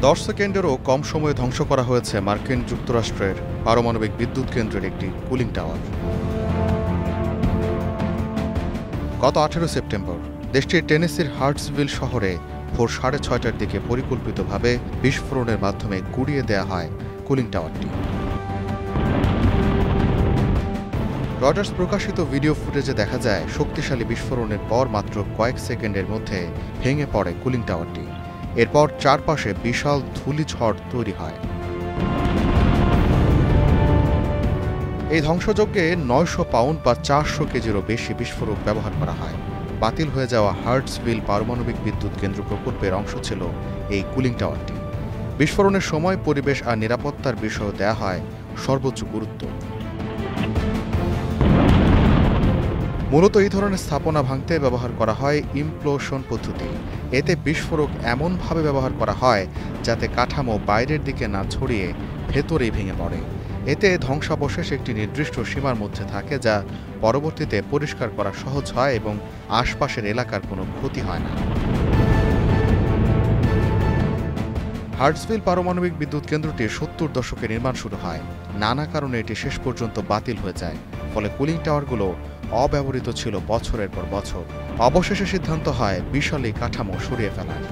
10 সেকেন্ডেরও কম সময়ে ধ্বংস করা হয়েছে মার্কিন যুক্তরাষ্ট্রের পারমাণবিক বিদ্যুৎ কেন্দ্রের একটি কুলিং টাওয়ার। গত 18 সেপ্টেম্বর দেশটির টেনেসির হার্টসভিল শহরে ভোর 6:30টার দিকে পরিকল্পিতভাবে বিস্ফোরণের মাধ্যমে গুঁড়িয়ে দেয়া হয় কুলিং টাওয়ারটি। রজার্স প্রকাশিত ভিডিও ফুটেজে দেখা যায় শক্তিশালী বিস্ফোরণের পর মাত্র কয়েক সেকেন্ডের মধ্যে ভেঙে পড়ে কুলিং টাওয়ারটি। এরপর চারপাশে বিশাল ধূলিঝড় তৈরি হয়। এই ধ্বংসযজ্ঞে 900 পাউন্ড বা 400 কেজিরও বেশি বিস্ফোরক ব্যবহার করা হয়। বাতিল হয়ে যাওয়া হার্টসভিল পারমাণবিক বিদ্যুৎ কেন্দ্র প্রকল্পের অংশ ছিল এই কুলিং টাওয়ারটি। বিস্ফোরণের সময় পরিবেশ আর নিরাপত্তার বিষয়ে দেয়া হয় সর্বোচ্চ গুরুত্ব। মূলত এই ধরনের স্থাপনা ভাঙতে ব্যবহার করা হয় ইমপ্লোশন পদ্ধতি। এতে বিস্ফোরক এমনভাবে ব্যবহার করা হয় যাতে কাঠামো বাইরের দিকে না ছড়িয়ে ভেতরেই ভেঙে পড়ে। এতে ধ্বংসাবশেষ একটি নির্দিষ্ট সীমার মধ্যে থাকে, যা পরবর্তীতে পরিষ্কার করা সহজ হয় এবং আশপাশের এলাকার কোনো ক্ষতি হয় না। হার্টসভিল পারমাণবিক বিদ্যুৎ কেন্দ্রটি 70 দশকে নির্মাণ শুরু হয়। নানা কারণে এটি শেষ পর্যন্ত বাতিল হয়ে যায়, ফলে কুলিং টাওয়ারগুলো অব্যবহৃত ছিল বছরের পর বছর। অবশেষে সিদ্ধান্ত হয় বিশাল এই কাঠামো সরিয়ে ফেলার।